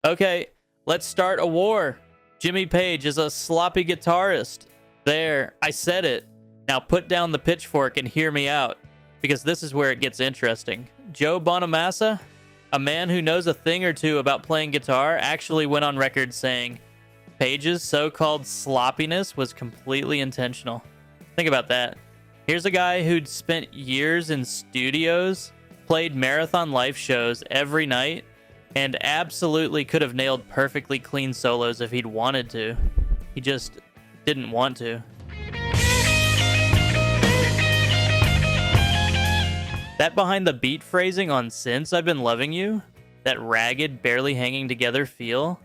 Okay, let's start a war. Jimmy Page is a sloppy guitarist. There, I said it. Now put down the pitchfork and hear me out, because this is where it gets interesting. Joe Bonamassa, a man who knows a thing or two about playing guitar, actually went on record saying Page's so-called sloppiness was completely intentional. Think about that. Here's a guy who'd spent years in studios, played marathon live shows every night, and absolutely could have nailed perfectly clean solos if he'd wanted to. He just didn't want to. That behind the beat phrasing on Since I've Been Loving You, that ragged, barely hanging together feel,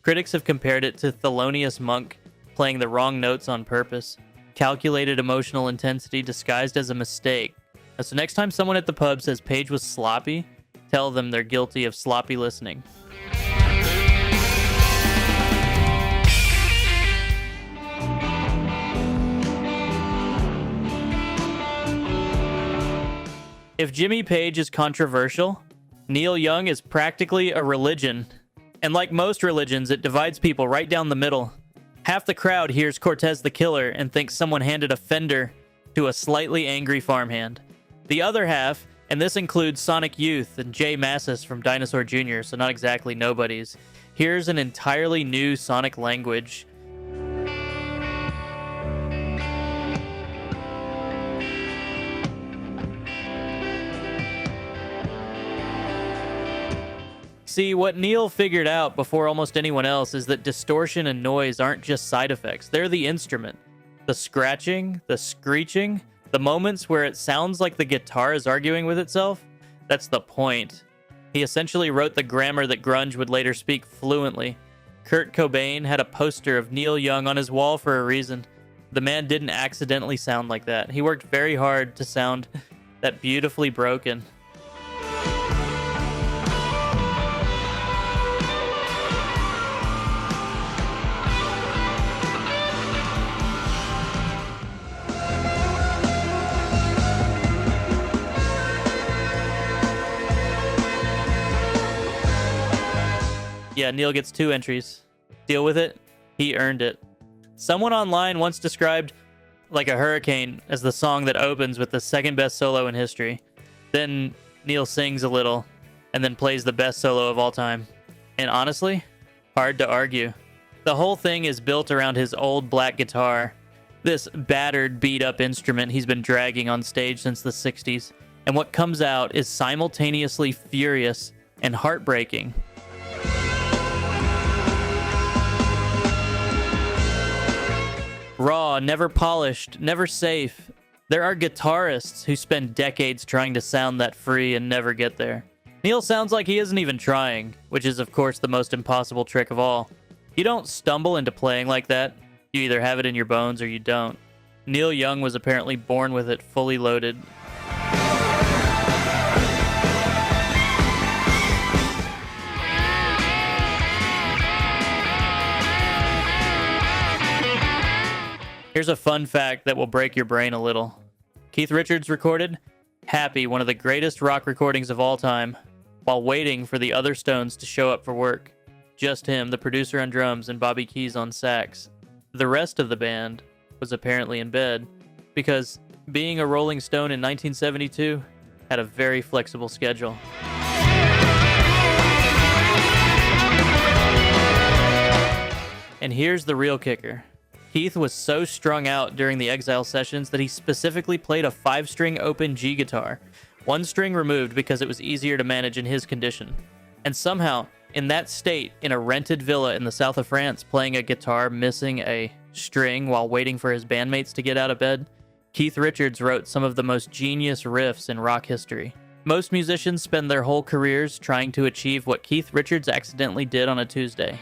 critics have compared it to Thelonious Monk playing the wrong notes on purpose. Calculated emotional intensity disguised as a mistake. So next time someone at the pub says Page was sloppy, tell them they're guilty of sloppy listening. If Jimmy Page is controversial, Neil Young is practically a religion. And like most religions, it divides people right down the middle. Half the crowd hears Cortez the Killer and thinks someone handed a Fender to a slightly angry farmhand. The other half, and this includes Sonic Youth and Jay Massis from Dinosaur Jr., so not exactly nobodies, hears an entirely new sonic language. See, what Neil figured out before almost anyone else is that distortion and noise aren't just side effects, they're the instrument. The scratching, the screeching, the moments where it sounds like the guitar is arguing with itself, that's the point. He essentially wrote the grammar that grunge would later speak fluently. Kurt Cobain had a poster of Neil Young on his wall for a reason. The man didn't accidentally sound like that. He worked very hard to sound that beautifully broken. Yeah, Neil gets 2 entries. Deal with it. He earned it. Someone online once described Like a Hurricane as the song that opens with the second best solo in history. Then Neil sings a little and then plays the best solo of all time. And honestly, hard to argue. The whole thing is built around his old black guitar, this battered, beat-up instrument he's been dragging on stage since the 60s. And what comes out is simultaneously furious and heartbreaking. Raw, never polished, never safe. There are guitarists who spend decades trying to sound that free and never get there. Neil sounds like he isn't even trying, which is of course the most impossible trick of all. You don't stumble into playing like that. You either have it in your bones or you don't. Neil Young was apparently born with it fully loaded. Here's a fun fact that will break your brain a little. Keith Richards recorded Happy, one of the greatest rock recordings of all time, while waiting for the other Stones to show up for work. Just him, the producer on drums, and Bobby Keys on sax. The rest of the band was apparently in bed, because being a Rolling Stone in 1972 had a very flexible schedule. And here's the real kicker. Keith was so strung out during the Exile sessions that he specifically played a 5-string open G guitar, 1 string removed because it was easier to manage in his condition. And somehow, in that state, in a rented villa in the south of France, playing a guitar missing a string while waiting for his bandmates to get out of bed, Keith Richards wrote some of the most genius riffs in rock history. Most musicians spend their whole careers trying to achieve what Keith Richards accidentally did on a Tuesday.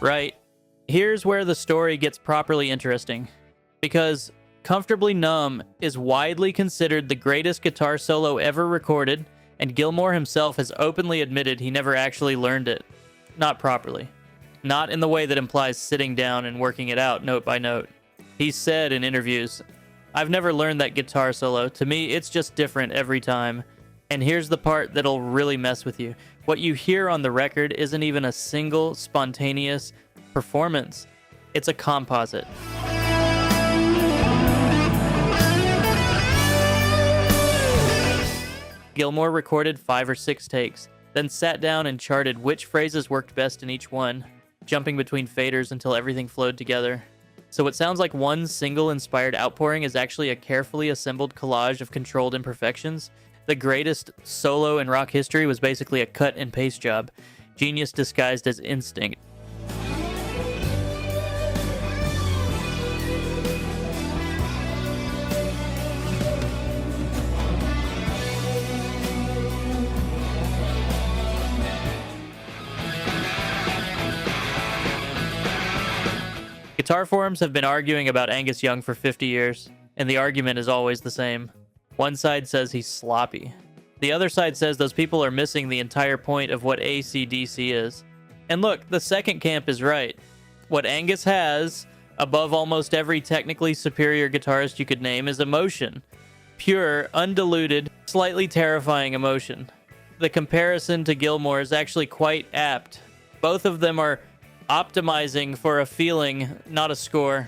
Right. Here's where the story gets properly interesting. Because Comfortably Numb is widely considered the greatest guitar solo ever recorded, and Gilmour himself has openly admitted he never actually learned it. Not properly. not in the way that implies sitting down and working it out note by note. He said in interviews, "I've never learned that guitar solo. To me, it's just different every time. And here's the part that'll really mess with you. What you hear on the record isn't even a single spontaneous performance. It's a composite." Gilmour recorded 5 or 6 takes, then sat down and charted which phrases worked best in each one, jumping between faders until everything flowed together. So what sounds like one single inspired outpouring is actually a carefully assembled collage of controlled imperfections. The greatest solo in rock history was basically a cut and paste job, genius disguised as instinct. Guitar forums have been arguing about Angus Young for 50 years, and the argument is always the same. One side says he's sloppy. The other side says those people are missing the entire point of what AC/DC is. And look, the second camp is right. What Angus has, above almost every technically superior guitarist you could name, is emotion. Pure, undiluted, slightly terrifying emotion. The comparison to Gilmour is actually quite apt. Both of them are optimizing for a feeling, not a score.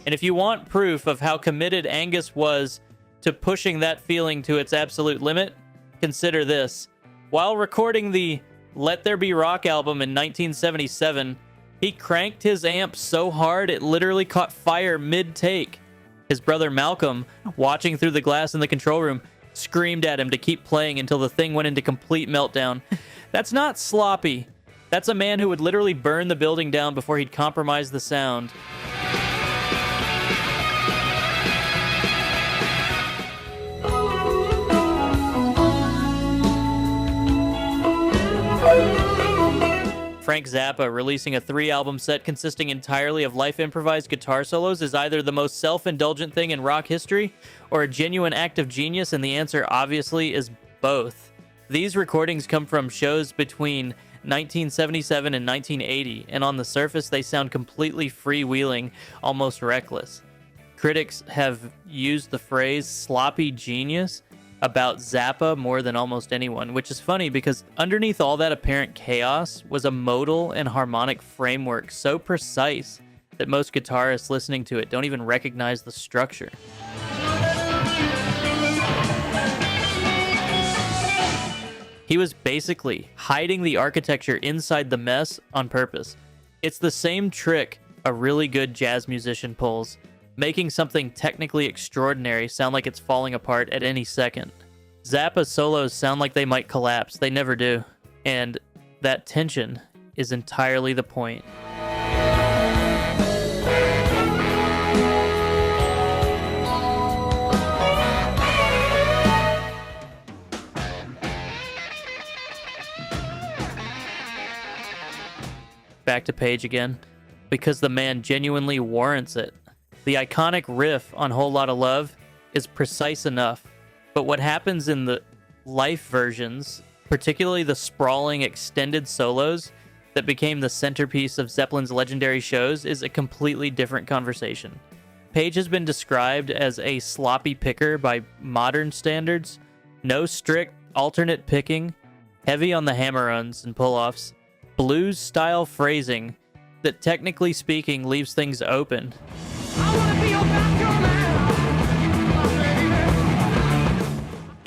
And if you want proof of how committed Angus was to pushing that feeling to its absolute limit, consider this. While recording the Let There Be Rock album in 1977, he cranked his amp so hard it literally caught fire mid-take. His brother Malcolm, watching through the glass in the control room, screamed at him to keep playing until the thing went into complete meltdown. That's not sloppy. That's a man who would literally burn the building down before he'd compromise the sound. Frank Zappa releasing a 3-album set consisting entirely of life-improvised guitar solos is either the most self-indulgent thing in rock history or a genuine act of genius, and the answer obviously is both. These recordings come from shows between 1977 and 1980, and on the surface they sound completely freewheeling, almost reckless. Critics have used the phrase sloppy genius about Zappa more than almost anyone, which is funny because underneath all that apparent chaos was a modal and harmonic framework so precise that most guitarists listening to it don't even recognize the structure. He was basically hiding the architecture inside the mess on purpose. It's the same trick a really good jazz musician pulls, making something technically extraordinary sound like it's falling apart at any second. Zappa's solos sound like they might collapse. They never do. And that tension is entirely the point. Back to Page again, because the man genuinely warrants it. The iconic riff on Whole Lotta Love is precise enough, but what happens in the live versions, particularly the sprawling extended solos that became the centerpiece of Zeppelin's legendary shows, is a completely different conversation. Page has been described as a sloppy picker by modern standards. No strict alternate picking, heavy on the hammer-ons and pull-offs, blues-style phrasing that technically speaking leaves things open.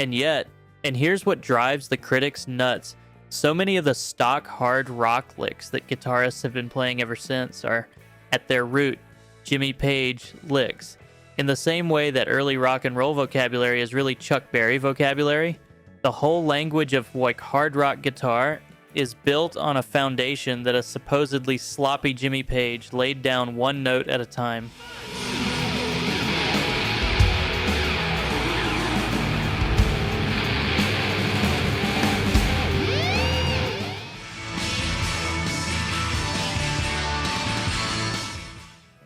And yet, and here's what drives the critics nuts, so many of the stock hard rock licks that guitarists have been playing ever since are, at their root, Jimmy Page licks. In the same way that early rock and roll vocabulary is really Chuck Berry vocabulary, the whole language of like hard rock guitar is built on a foundation that a supposedly sloppy Jimmy Page laid down one note at a time.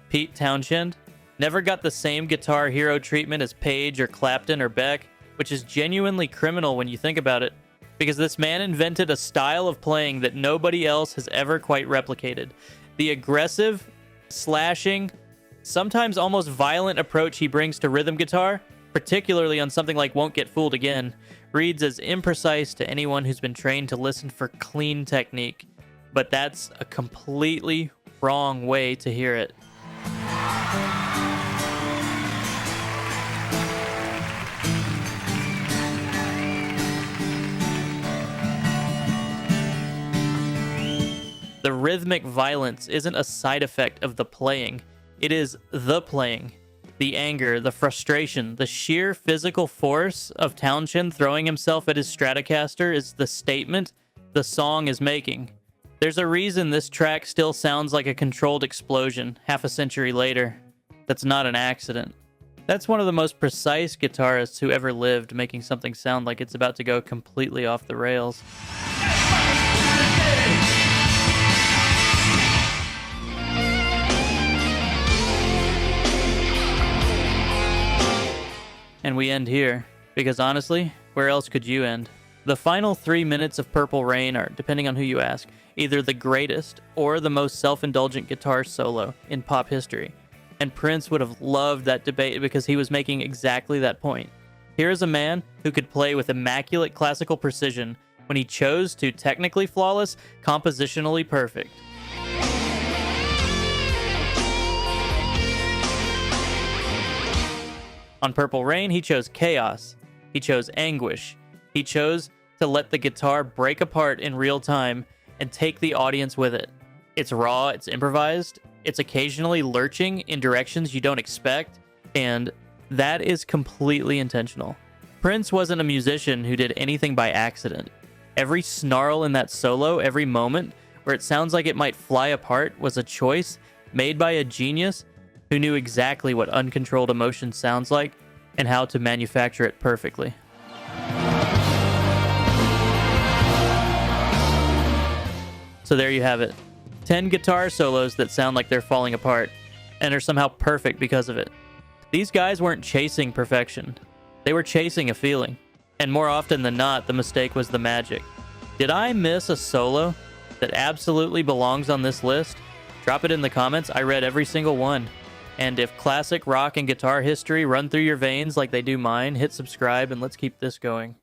Pete Townshend, Never got the same guitar hero treatment as Page or Clapton or Beck, which is genuinely criminal when you think about it, because this man invented a style of playing that nobody else has ever quite replicated. The aggressive, slashing, sometimes almost violent approach he brings to rhythm guitar, particularly on something like Won't Get Fooled Again, reads as imprecise to anyone who's been trained to listen for clean technique. But that's a completely wrong way to hear it. The rhythmic violence isn't a side effect of the playing. It is the playing. The anger, the frustration, the sheer physical force of Townshend throwing himself at his Stratocaster is the statement the song is making. There's a reason this track still sounds like a controlled explosion half a century later. That's not an accident. That's one of the most precise guitarists who ever lived, making something sound like it's about to go completely off the rails. And we end here, because honestly, where else could you end? The final 3 minutes of Purple Rain are, depending on who you ask, either the greatest or the most self-indulgent guitar solo in pop history. And Prince would have loved that debate because he was making exactly that point. Here is a man who could play with immaculate classical precision when he chose to technically flawless, compositionally perfect. On Purple Rain, he chose chaos. He chose anguish. He chose to let the guitar break apart in real time and take the audience with it. It's raw, it's improvised, it's occasionally lurching in directions you don't expect, and that is completely intentional. Prince wasn't a musician who did anything by accident. Every snarl in that solo, every moment where it sounds like it might fly apart, was a choice made by a genius who knew exactly what uncontrolled emotion sounds like and how to manufacture it perfectly. So there you have it. 10 guitar solos that sound like they're falling apart and are somehow perfect because of it. These guys weren't chasing perfection. They were chasing a feeling. And more often than not, the mistake was the magic. Did I miss a solo that absolutely belongs on this list? Drop it in the comments. I read every single one. And if classic rock and guitar history run through your veins like they do mine, hit subscribe and let's keep this going.